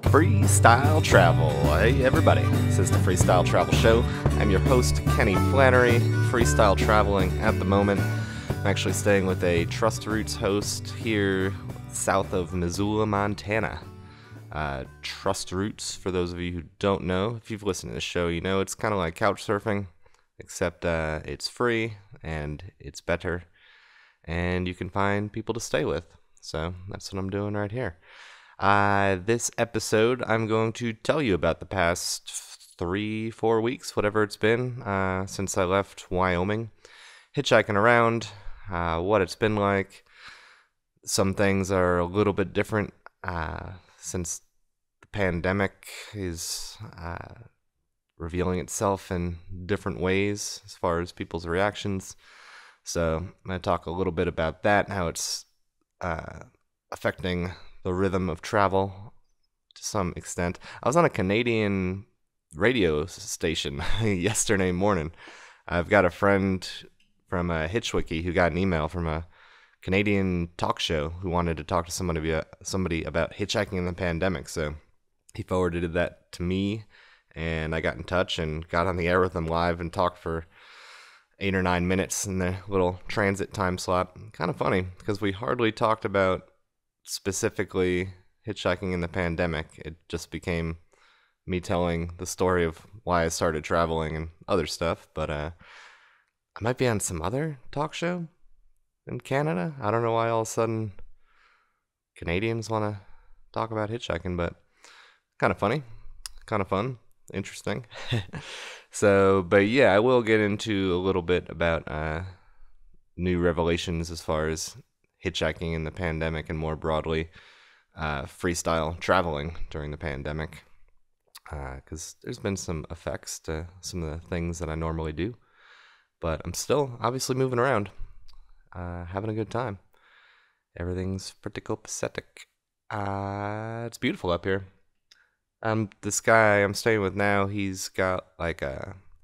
Freestyle Travel. Hey everybody, this is the Freestyle Travel Show. I'm your host, Kenny Flannery, freestyle traveling at the moment. I'm actually staying with a Trust Roots host here south of Missoula, Montana. Trust Roots, for those of you who don't know, if you've listened to the show, you know it's kind of like couch surfing, except it's free and it's better, and you can find people to stay with. So that's what I'm doing right here. This episode, I'm going to tell you about the past 3-4 weeks, whatever it's been, since I left Wyoming, hitchhiking around, what it's been like. Some things are a little bit different, since the pandemic is revealing itself in different ways as far as people's reactions. So I'm going to talk a little bit about that and how it's affecting the rhythm of travel to some extent. I was on a Canadian radio station yesterday morning. I've got a friend from Hitchhiking who got an email from a Canadian talk show who wanted to talk to somebody about hitchhiking in the pandemic. So he forwarded that to me, and I got in touch and got on the air with them live and talked for 8 or 9 minutes in the little transit time slot. Kind of funny because we hardly talked about specifically hitchhiking in the pandemic. It just became me telling the story of why I started traveling and other stuff. But I might be on some other talk show in Canada. I don't know why all of a sudden Canadians want to talk about hitchhiking, but kind of funny, kind of fun, interesting. So, but yeah, I will get into a little bit about new revelations as far as hitchhiking in the pandemic and more broadly freestyle traveling during the pandemic, because there's been some effects to some of the things that I normally do, but I'm still obviously moving around, having a good time. Everything's pretty copacetic. It's beautiful up here. This guy I'm staying with now, he's got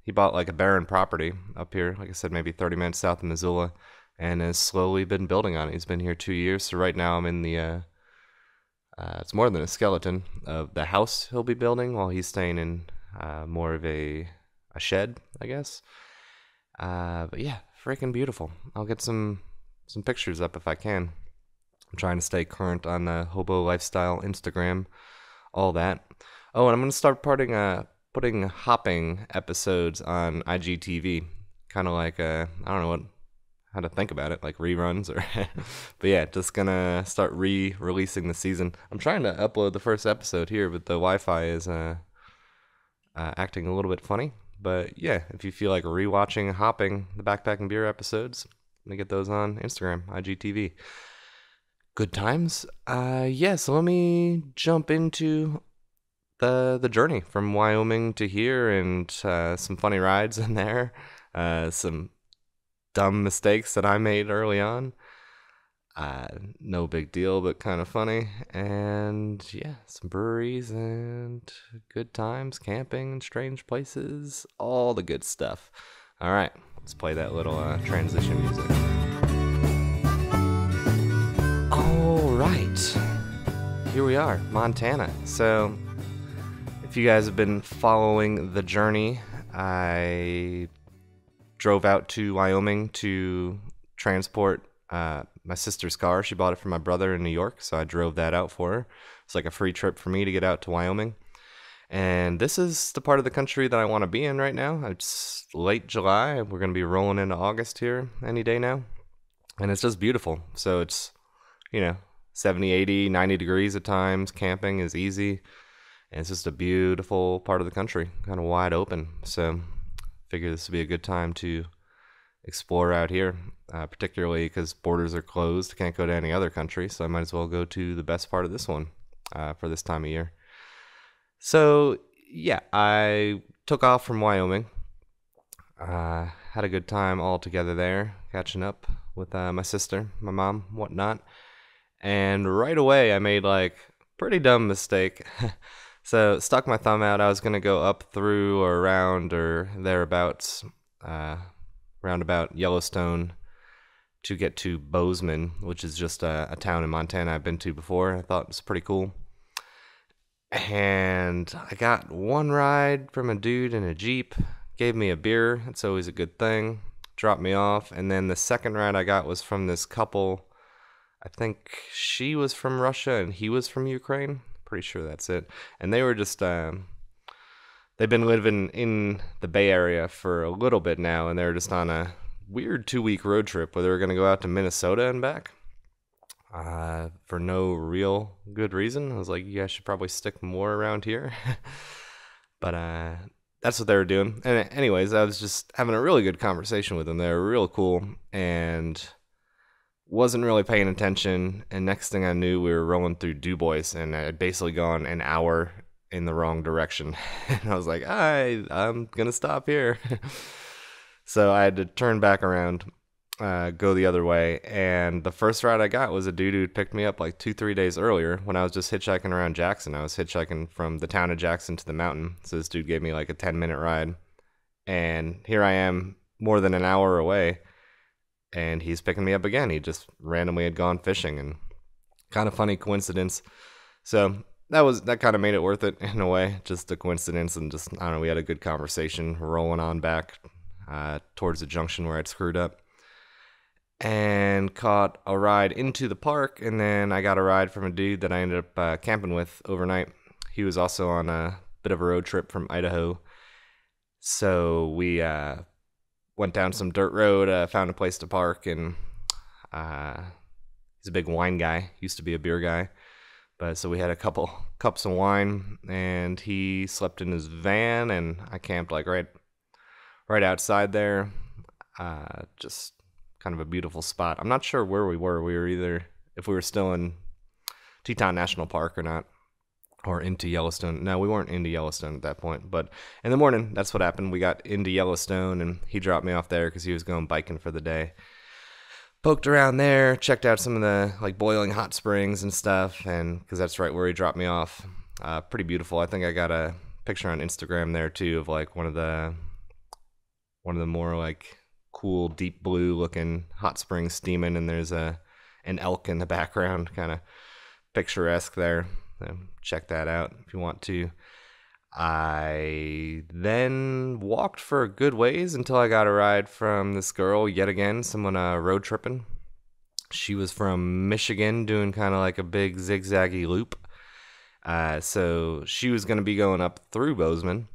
he bought like a barren property up here, like I said, maybe 30 minutes south of Missoula, and has slowly been building on it. He's been here 2 years, so right now I'm in the, it's more than a skeleton of the house he'll be building while he's staying in more of a shed, I guess. But yeah, freaking beautiful. I'll get some pictures up if I can. I'm trying to stay current on the Hobo Lifestyle, Instagram, all that. Oh, and I'm going to start putting hopping episodes on IGTV, kind of like, I don't know how to think about it, like reruns or but yeah, just gonna start re-releasing the season. I'm trying to upload the first episode here, but the Wi-Fi is acting a little bit funny. But yeah, if you feel like rewatching hopping the backpacking beer episodes, I'm gonna get those on Instagram, IGTV. Good times. Yeah, so let me jump into the journey from Wyoming to here, and some funny rides in there, some dumb mistakes that I made early on. No big deal, but kind of funny. And yeah, some breweries and good times, camping in strange places, all the good stuff. All right, let's play that little transition music. All right, here we are, Montana. So if you guys have been following the journey, I drove out to Wyoming to transport my sister's car. She bought it from my brother in New York, so I drove that out for her. It's like a free trip for me to get out to Wyoming. And this is the part of the country that I want to be in right now. It's late July. We're going to be rolling into August here any day now. And it's just beautiful. So it's, 70, 80, 90 degrees at times. Camping is easy. And it's just a beautiful part of the country, kind of wide open. So figure this would be a good time to explore out here, particularly because borders are closed. Can't go to any other country, so I might as well go to the best part of this one for this time of year. So yeah, I took off from Wyoming. Had a good time all together there, catching up with my sister, my mom, whatnot. And right away I made like pretty dumb mistake. So stuck my thumb out. I was going to go up through or around or thereabouts, roundabout Yellowstone to get to Bozeman, which is just a town in Montana I've been to before. I thought it was pretty cool. And I got one ride from a dude in a Jeep, gave me a beer. That's always a good thing. Dropped me off. And then the second ride I got was from this couple. I think she was from Russia and he was from Ukraine. Pretty sure that's it. And they were just, they've been living in the Bay Area for a little bit now. And they're just on a weird 2-week road trip where they were going to go out to Minnesota and back. For no real good reason. I was like, you guys should probably stick more around here. But that's what they were doing. And anyways, I was just having a really good conversation with them. They were real cool and wasn't really paying attention. And next thing I knew, we were rolling through Du Bois and I had basically gone an hour in the wrong direction. And I was like, I'm going to stop here. So I had to turn back around, go the other way. And the first ride I got was a dude who picked me up like 2-3 days earlier when I was just hitchhiking around Jackson. I was hitchhiking from the town of Jackson to the mountain. So this dude gave me like a 10-minute ride. And here I am more than an hour away. And he's picking me up again. He just randomly had gone fishing, and kind of funny coincidence. So that kind of made it worth it in a way. Just a coincidence, and just, I don't know, we had a good conversation rolling on back towards the junction where I'd screwed up. And caught a ride into the park, and then I got a ride from a dude that I ended up camping with overnight. He was also on a bit of a road trip from Idaho. So we went down some dirt road, found a place to park, and he's a big wine guy. Used to be a beer guy. But so we had a couple cups of wine, and he slept in his van, and I camped like right outside there. Just kind of a beautiful spot. I'm not sure where we were. We were either, if we were still in Teton National Park or not, or into Yellowstone. No, we weren't into Yellowstone at that point. But in the morning, that's what happened. We got into Yellowstone, and he dropped me off there because he was going biking for the day. Poked around there, checked out some of the like boiling hot springs and stuff, and because that's right where he dropped me off. Pretty beautiful. I think I got a picture on Instagram there too of like one of the more like cool deep blue looking hot springs steaming, and there's an elk in the background, kind of picturesque there. So check that out if you want to. I then walked for a good ways until I got a ride from this girl yet again, someone road tripping. She was from Michigan, doing kind of like a big zigzaggy loop. So she was going to be going up through Bozeman,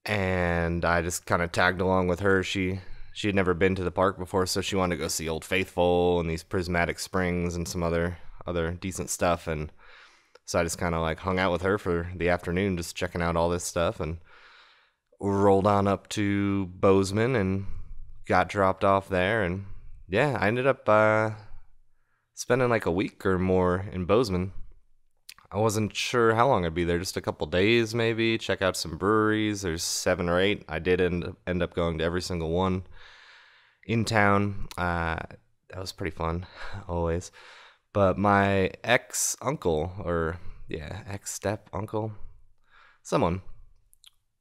and I just kind of tagged along with her. She had never been to the park before, so she wanted to go see Old Faithful and these prismatic springs and some other decent stuff. And so I just kind of like hung out with her for the afternoon, just checking out all this stuff, and rolled on up to Bozeman and got dropped off there. And yeah, I ended up spending like a week or more in Bozeman. I wasn't sure how long I'd be there, just a couple days maybe, check out some breweries. There's 7 or 8. I did end up going to every single one in town. That was pretty fun, always. But my ex-uncle, ex-step-uncle, someone,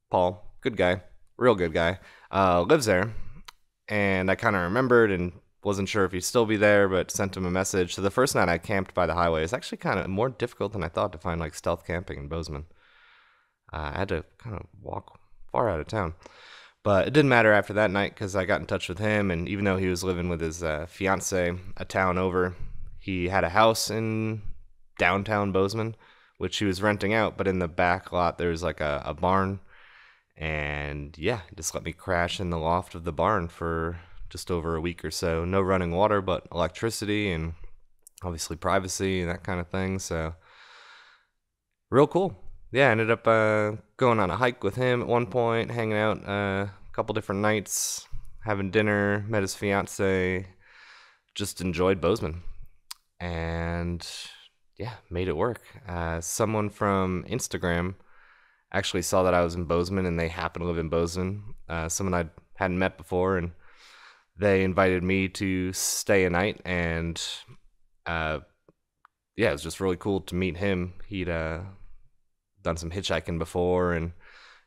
Paul, good guy, real good guy, lives there. And I kind of remembered and wasn't sure if he'd still be there, but sent him a message. So the first night I camped by the highway. It's actually kind of more difficult than I thought to find like stealth camping in Bozeman. I had to kind of walk far out of town. But it didn't matter after that night because I got in touch with him. And even though he was living with his fiance a town over, he had a house in downtown Bozeman, which he was renting out. But in the back lot, there's like a barn. And yeah, just let me crash in the loft of the barn for just over a week or so. No running water, but electricity and obviously privacy and that kind of thing. So real cool. Yeah, I ended up going on a hike with him at one point, hanging out a couple different nights, having dinner, met his fiance, just enjoyed Bozeman. And yeah, made it work. Someone from Instagram actually saw that I was in Bozeman, and they happen to live in Bozeman. Someone I hadn't met before, and they invited me to stay a night, and yeah, it was just really cool to meet him. He'd done some hitchhiking before and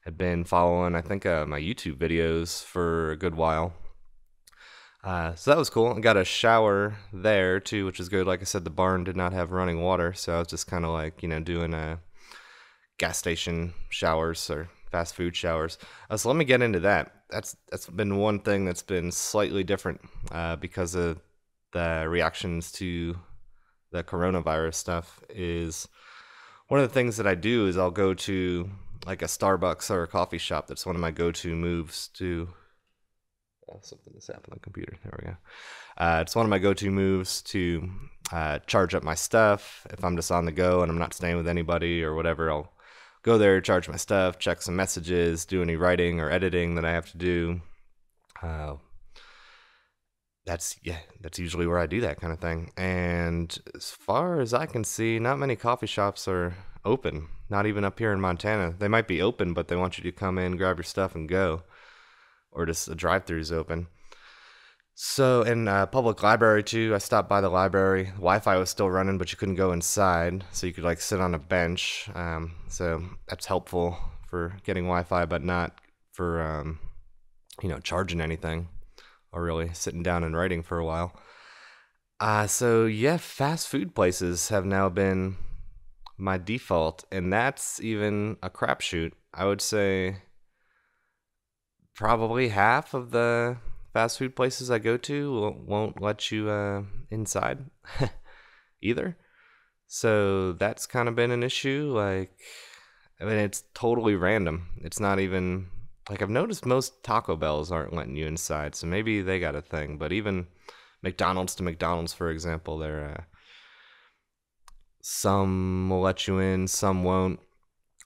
had been following, I think, my YouTube videos for a good while. So that was cool. I got a shower there too, which is good. Like I said, the barn did not have running water, so I was just kind of like, doing gas station showers or fast food showers. So let me get into that. That's been one thing that's been slightly different because of the reactions to the coronavirus stuff. Is one of the things that I do is I'll go to like a Starbucks or a coffee shop. That's one of my go-to moves to. Oh, something just happened on the computer. There we go. It's one of my go-to moves to charge up my stuff. If I'm just on the go and I'm not staying with anybody or whatever, I'll go there, charge my stuff, check some messages, do any writing or editing that I have to do. That's usually where I do that kind of thing. And as far as I can see, not many coffee shops are open. Not even up here in Montana. They might be open, but they want you to come in, grab your stuff, and go. Or just the drive-thru's open. So in public library too, I stopped by the library. Wi-Fi was still running, but you couldn't go inside, so you could like sit on a bench. So that's helpful for getting Wi-Fi, but not for charging anything or really sitting down and writing for a while. So yeah, fast food places have now been my default, and that's even a crapshoot. I would say probably half of the fast food places I go to won't let you inside either. So that's kind of been an issue. Like, I mean, it's totally random. It's not even like I've noticed most Taco Bells aren't letting you inside, so maybe they got a thing. But even McDonald's to McDonald's, for example, they're some will let you in, some won't.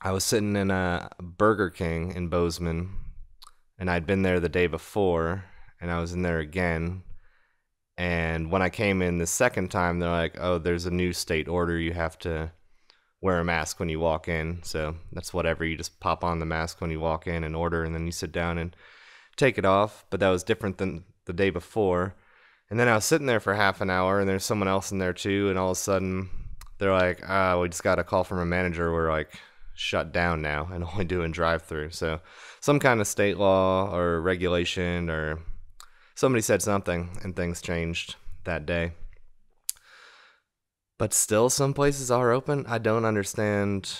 I was sitting in a Burger King in Bozeman, and I'd been there the day before, and I was in there again. And when I came in the second time, they're like, oh, there's a new state order. You have to wear a mask when you walk in. So that's whatever. You just pop on the mask when you walk in and order, and then you sit down and take it off. But that was different than the day before. And then I was sitting there for half an hour, and there's someone else in there too. And all of a sudden, they're like, we just got a call from a manager. We're like shut down now and only doing drive-through. So some kind of state law or regulation, or somebody said something and things changed that day. But still, some places are open. I don't understand.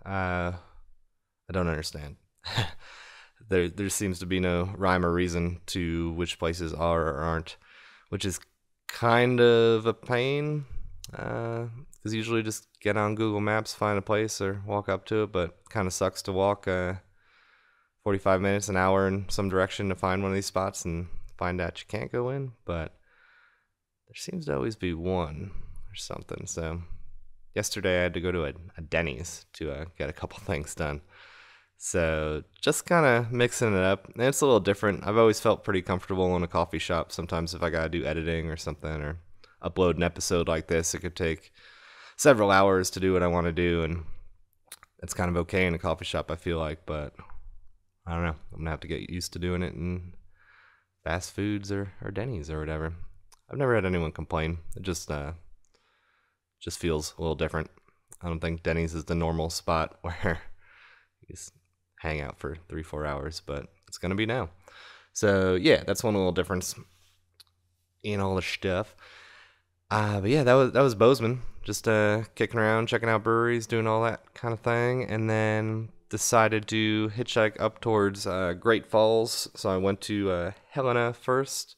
There seems to be no rhyme or reason to which places are or aren't, which is kind of a pain. Because usually just get on Google Maps, find a place, or walk up to it. But kind of sucks to walk 45 minutes, an hour in some direction to find one of these spots and find out you can't go in. But there seems to always be one or something. So yesterday I had to go to a Denny's to get a couple things done. So just kind of mixing it up. And it's a little different. I've always felt pretty comfortable in a coffee shop. Sometimes if I got to do editing or something, or upload an episode like this, it could take several hours to do what I want to do. And it's kind of okay in a coffee shop, I feel like. But I don't know. I'm going to have to get used to doing it in fast foods or Denny's or whatever. I've never had anyone complain. It just feels a little different. I don't think Denny's is the normal spot where you just hang out for 3-4 hours, but it's gonna be now. So yeah, that's one little difference in all the stuff. But yeah, that was Bozeman. Just kicking around, checking out breweries, doing all that kind of thing, and then decided to hitchhike up towards Great Falls. So I went to Helena first,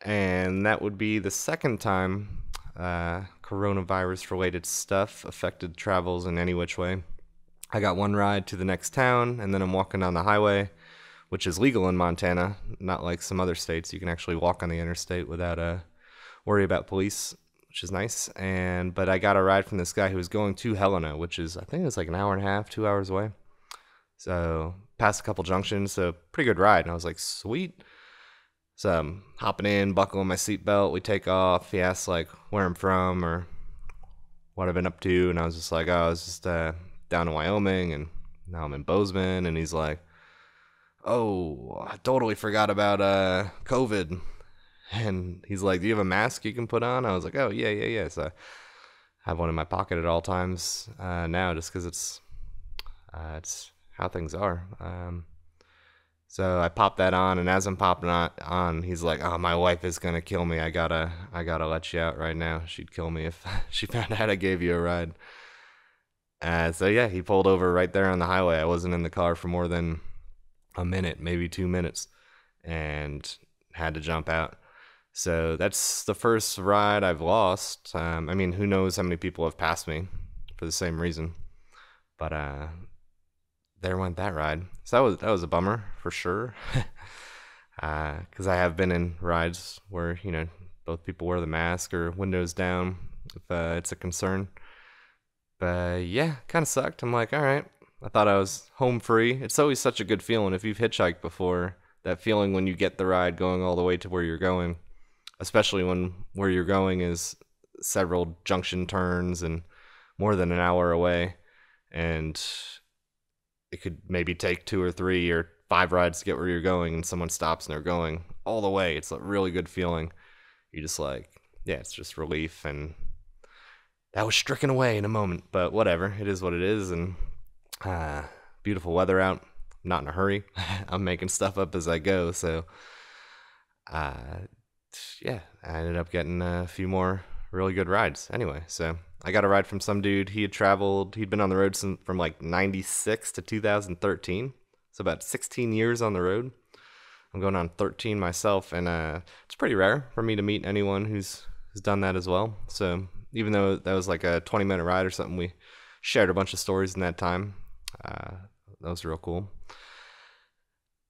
and that would be the second time coronavirus related stuff affected travels in any which way. I got one ride to the next town, and then I'm walking down the highway, which is legal in Montana, not like some other states. You can actually walk on the interstate without worry about police, which is nice. But I got a ride from this guy who was going to Helena, which is, I think it's like an hour and a half, 2 hours away. So passed a couple junctions, so pretty good ride. And I was like, sweet. So I'm hopping in, buckling my seatbelt. We take off. He asks like where I'm from or what I've been up to, and I was just like, I was just down in Wyoming, and now I'm in Bozeman. And he's like, oh, I totally forgot about COVID. And he's like, do you have a mask you can put on? I was like, oh yeah. So I have one in my pocket at all times now, just because it's how things are. So I popped that on, and as I'm popping on, he's like, oh, my wife is gonna kill me. I gotta let you out right now. She'd kill me if she found out I gave you a ride. So yeah, he pulled over right there on the highway. I wasn't in the car for more than a minute, maybe 2 minutes, and had to jump out. So that's the first ride I've lost. I mean, who knows how many people have passed me for the same reason. But there went that ride. So that was a bummer for sure. Because I have been in rides where both people wear the mask or windows down if it's a concern. But yeah, kind of sucked. I'm like, all right. I thought I was home free. It's always such a good feeling if you've hitchhiked before. That feeling when you get the ride going all the way to where you're going, especially when where you're going is several junction turns and more than an hour away, and it could maybe take 2 or 3 or 5 rides to get where you're going, and someone stops and they're going all the way. It's a really good feeling. You just like, yeah, it's just relief, and that was stricken away in a moment. But whatever, it is what it is, and beautiful weather out. I'm not in a hurry. I'm making stuff up as I go, so yeah, I ended up getting a few more really good rides. Anyway, so I got a ride from some dude. He'd been on the road from like 96 to 2013. So about 16 years on the road. I'm going on 13 myself, and it's pretty rare for me to meet anyone who's done that as well. So even though that was like a 20-minute ride or something, we shared a bunch of stories in that time. That was real cool.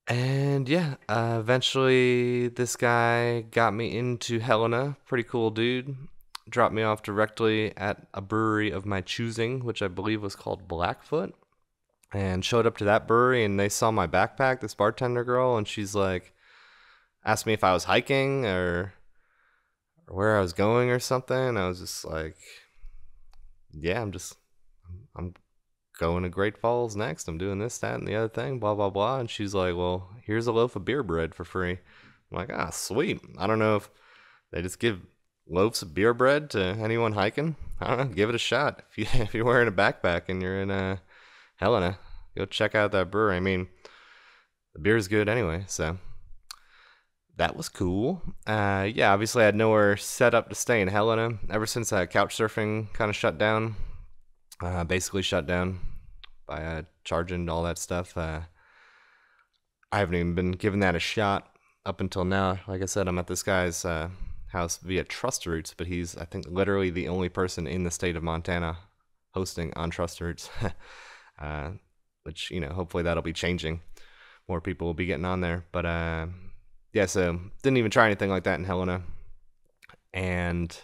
And yeah, eventually this guy got me into Helena. Pretty cool dude. Dropped me off directly at a brewery of my choosing, which I believe was called Blackfoot. And showed up to that brewery, and they saw my backpack, this bartender girl, and she's like, asked me if I was hiking or where I was going or something. I was just like, yeah, I'm going to Great Falls next. I'm doing this, that, and the other thing, blah, blah, blah. And she's like, well, here's a loaf of beer bread for free. I'm like, sweet. I don't know if they just give loaves of beer bread to anyone hiking. I don't know. Give it a shot. If you're wearing a backpack and you're in Helena, go check out that brewery. I mean, the beer's good anyway, so that was cool. Yeah, obviously I had nowhere set up to stay in Helena ever since couch surfing kind of shut down. Basically shut down by charging all that stuff. I haven't even been giving that a shot up until now. Like I said, I'm at this guy's house via Trust Routes, but he's, I think, literally the only person in the state of Montana hosting on Trust Routes. Which, hopefully that'll be changing. More people will be getting on there. But yeah, so didn't even try anything like that in Helena. And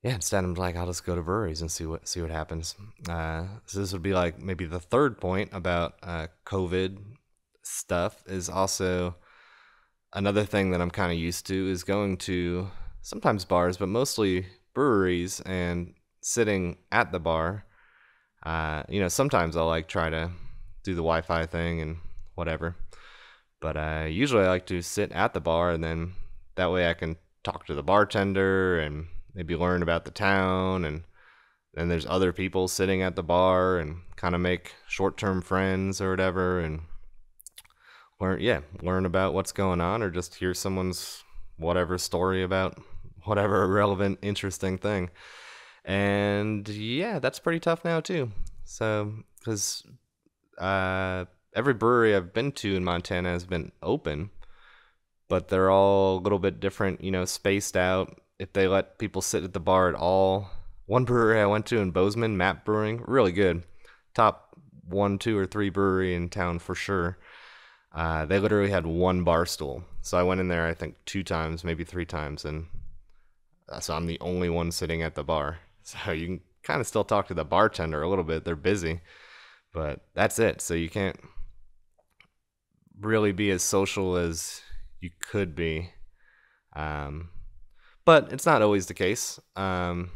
yeah, instead I'm like, I'll just go to breweries and see what happens. So this would be like maybe the third point about COVID stuff. Is also another thing that I'm kind of used to is going to sometimes bars, but mostly breweries and sitting at the bar. Sometimes I'll like try to do the Wi-Fi thing and whatever, but usually I like to sit at the bar, and then that way I can talk to the bartender and maybe learn about the town, and then there's other people sitting at the bar and kind of make short-term friends or whatever, and learn about what's going on, or just hear someone's whatever story about whatever relevant, interesting thing. And yeah, that's pretty tough now too. So, because every brewery I've been to in Montana has been open, but they're all a little bit different, spaced out. If they let people sit at the bar at all. One brewery I went to in Bozeman, Map Brewing, really good. Top 1, 2, or 3 brewery in town for sure. They literally had one bar stool. So I went in there, I think 2 times, maybe 3 times, and so I'm the only one sitting at the bar. So you can kind of still talk to the bartender a little bit. They're busy, but that's it. So you can't really be as social as you could be. But it's not always the case. Actually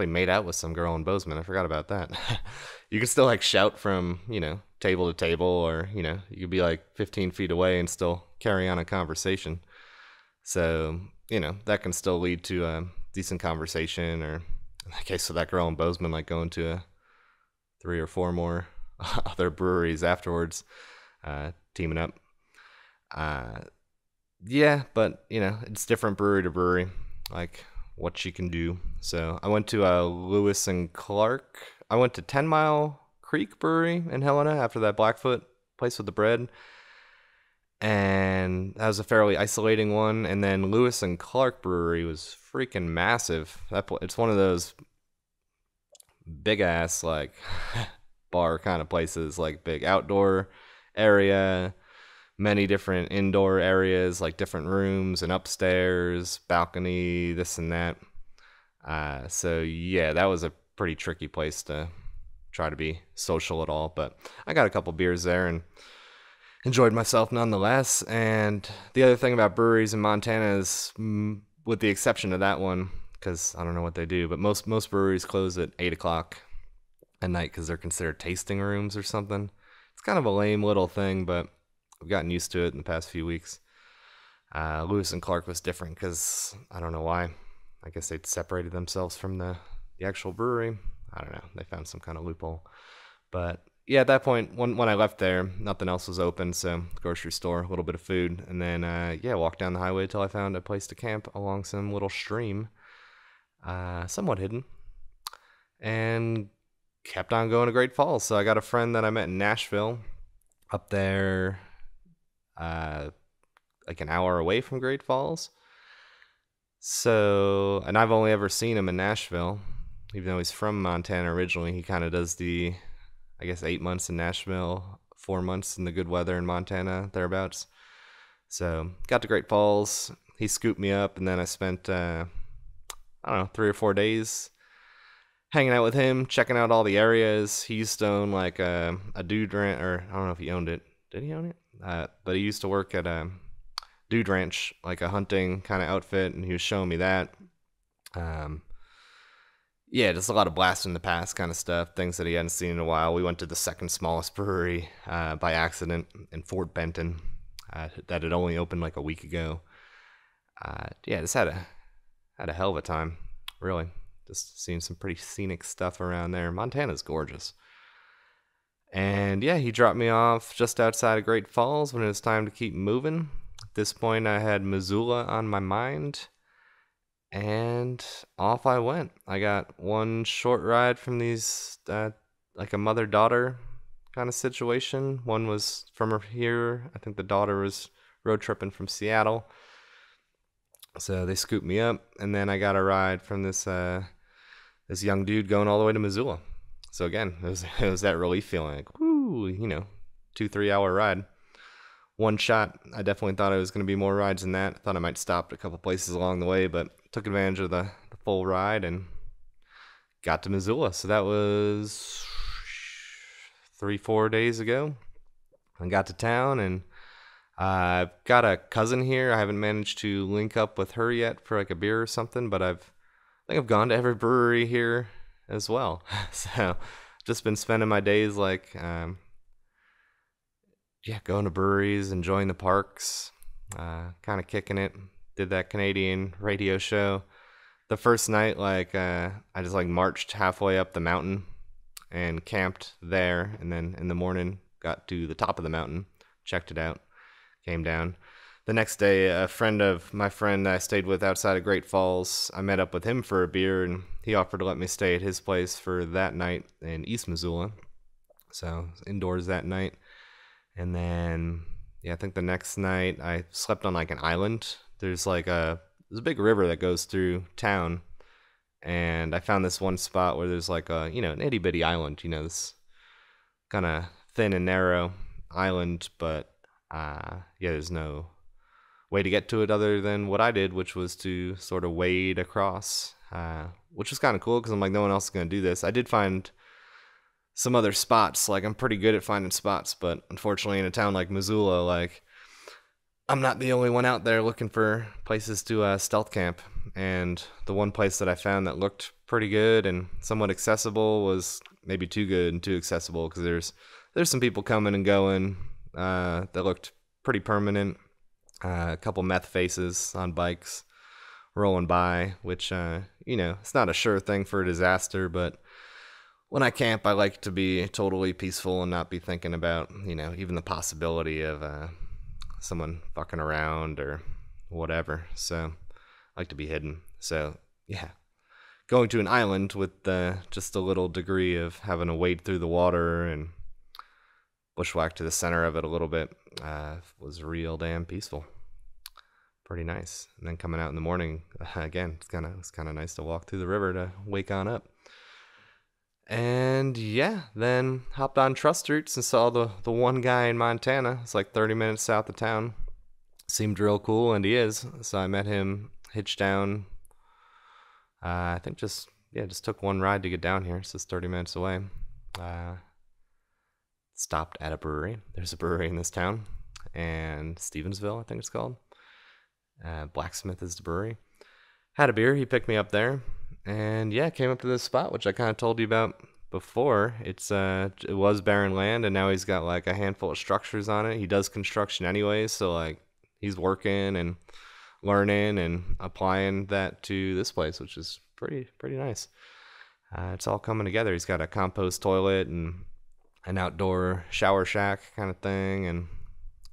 made out with some girl in Bozeman. I forgot about that. You can still like shout from, table to table, or, you could be like 15 feet away and still carry on a conversation. So, that can still lead to a decent conversation, or in the case of that girl in Bozeman, like going to 3 or 4 more other breweries afterwards, teaming up. Yeah, but, it's different brewery to brewery. Like what you can do. So I went to Lewis and Clark. I went to 10 Mile Creek Brewery in Helena after that Blackfoot place with the bread. And that was a fairly isolating one. And then Lewis and Clark Brewery was freaking massive. It's one of those big ass like bar kind of places, like big outdoor area, many different indoor areas, like different rooms and upstairs, balcony, this and that. So yeah, that was a pretty tricky place to try to be social at all. But I got a couple beers there and enjoyed myself nonetheless. And the other thing about breweries in Montana is, with the exception of that one, because I don't know what they do, but most breweries close at 8 o'clock at night because they're considered tasting rooms or something. It's kind of a lame little thing, but I've gotten used to it in the past few weeks. Lewis and Clark was different because I don't know why. I guess they'd separated themselves from the actual brewery. I don't know. They found some kind of loophole. But yeah, at that point, when I left there, nothing else was open. So grocery store, a little bit of food, and then walked down the highway till I found a place to camp along some little stream, somewhat hidden, and kept on going to Great Falls. So I got a friend that I met in Nashville, up there, like an hour away from Great Falls. So, and I've only ever seen him in Nashville, even though he's from Montana originally. He kind of does the, I guess, 8 months in Nashville, 4 months in the good weather in Montana, thereabouts. So got to Great Falls. He scooped me up, and then I spent, I don't know, 3 or 4 days hanging out with him, checking out all the areas. He used to own like a dude ranch, or I don't know if he owned it. Did he own it? But he used to work at a dude ranch, like a hunting kind of outfit, and he was showing me that. Yeah, just a lot of blast in the past kind of stuff, things that he hadn't seen in a while. We went to the second smallest brewery by accident in Fort Benton that had only opened like a week ago. Yeah, just had a hell of a time, really. Just seeing some pretty scenic stuff around there. Montana's gorgeous. And yeah, he dropped me off just outside of Great Falls when it was time to keep moving. At this point, I had Missoula on my mind, and off I went. I got one short ride from these, like a mother-daughter kind of situation. One was from here. I think the daughter was road tripping from Seattle. So they scooped me up, and then I got a ride from this young dude going all the way to Missoula. So again, it was that relief feeling, like, woo, 2-3 hour ride. One shot. I definitely thought it was going to be more rides than that. I thought I might stop at a couple places along the way, but took advantage of the full ride and got to Missoula. So that was 3-4 days ago. I got to town, and I've got a cousin here. I haven't managed to link up with her yet for like a beer or something, but I think I've gone to every brewery here as well. So just been spending my days like, going to breweries, enjoying the parks, kind of kicking it. Did that Canadian radio show. The first night, like, I just like marched halfway up the mountain and camped there, and then in the morning got to the top of the mountain, checked it out, came down. The next day, a friend of my friend that I stayed with outside of Great Falls, I met up with him for a beer, and he offered to let me stay at his place for that night in East Missoula. So indoors that night. And then, I think the next night I slept on like an island. There's a big river that goes through town, and I found this one spot where there's like a, an itty bitty island, this kind of thin and narrow island, but there's no way to get to it other than what I did, which was to sort of wade across, which was kind of cool because I'm like, no one else is going to do this. I did find some other spots. Like, I'm pretty good at finding spots, but unfortunately in a town like Missoula, like, I'm not the only one out there looking for places to stealth camp. And the one place that I found that looked pretty good and somewhat accessible was maybe too good and too accessible, because there's some people coming and going that looked pretty permanent. A couple meth faces on bikes rolling by, which, it's not a sure thing for a disaster, but when I camp, I like to be totally peaceful and not be thinking about, even the possibility of someone fucking around or whatever. So I like to be hidden. So yeah, going to an island with just a little degree of having to wade through the water and bushwhack to the center of it a little bit was real damn peaceful. Pretty nice. And then coming out in the morning, again, it's kind of nice to walk through the river to wake on up. And yeah, then hopped on trust routes and saw the one guy in Montana. It's like 30 minutes south of town. Seemed real cool, and he is. So I met him, hitched down. I think just took one ride to get down here. It's just 30 minutes away. Stopped at a brewery. There's a brewery in this town, and Stevensville, I think it's called. Blacksmith is the brewery. Had a beer. He picked me up there, and yeah, came up to this spot, which I kind of told you about before. It was barren land, and now he's got like a handful of structures on it. He does construction anyways, so like he's working and learning and applying that to this place, which is pretty nice. It's all coming together. He's got a compost toilet and an outdoor shower shack kind of thing, and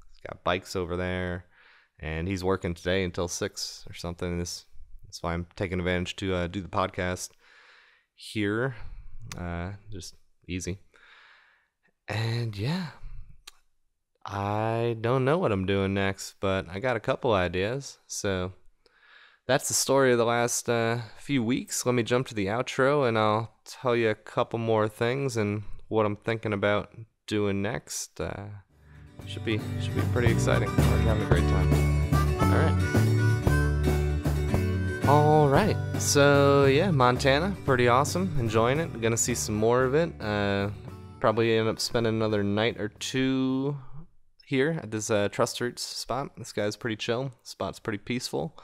he's got bikes over there, and he's working today until 6 or something. That's why I'm taking advantage to do the podcast here. Just easy. And yeah, I don't know what I'm doing next, but I got a couple ideas. So that's the story of the last few weeks. Let me jump to the outro, and I'll tell you a couple more things and what I'm thinking about doing next. Should be pretty exciting. We're having a great time. All right. So yeah, Montana, pretty awesome. Enjoying it. Gonna see some more of it. Probably end up spending another night or two here at this Trust Roots spot. This guy's pretty chill. Spot's pretty peaceful.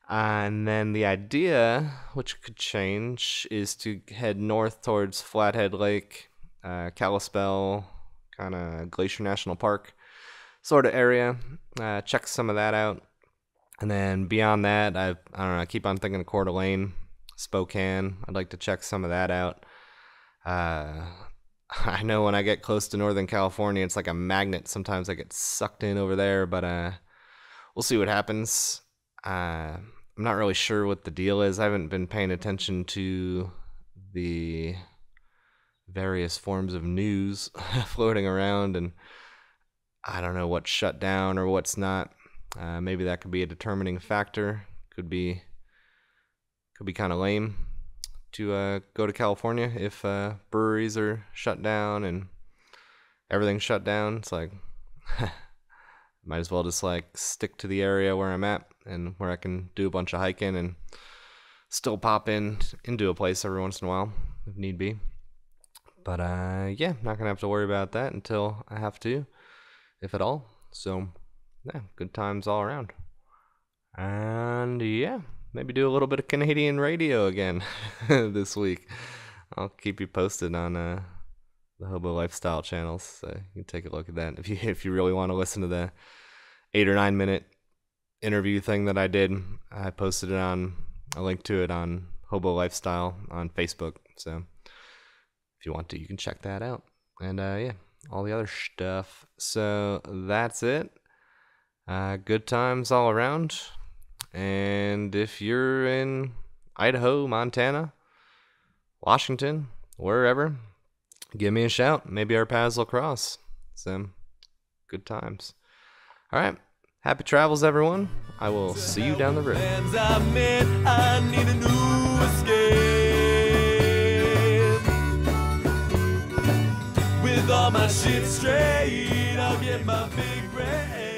And then the idea, which could change, is to head north towards Flathead Lake, Kalispell, kind of Glacier National Park sort of area. Check some of that out. And then beyond that, I don't know, I keep on thinking of Coeur d'Alene, Spokane. I'd like to check some of that out. I know when I get close to Northern California, it's like a magnet. Sometimes I get sucked in over there, but we'll see what happens. I'm not really sure what the deal is. I haven't been paying attention to the various forms of news floating around, and I don't know what's shut down or what's not. Maybe that could be a determining factor. Could be kind of lame to go to California if breweries are shut down and everything's shut down. It's like might as well just like stick to the area where I'm at and where I can do a bunch of hiking and still pop into a place every once in a while if need be. But yeah, not gonna have to worry about that until I have to, if at all. So yeah, good times all around. And yeah, maybe do a little bit of Canadian radio again this week. I'll keep you posted on the Hobo Lifestyle channels, so you can take a look at that if you really want to listen to the 8 or 9 minute interview thing that I did. I posted it on a link to it on Hobo Lifestyle on Facebook. So if you want to, you can check that out. And yeah, all the other stuff. So that's it. Good times all around. And if you're in Idaho, Montana, Washington, wherever, give me a shout. Maybe our paths will cross. So, good times. All right. Happy travels, everyone. I will see you down the road. I need a new escape. With all my shit straight, I'll get my big break.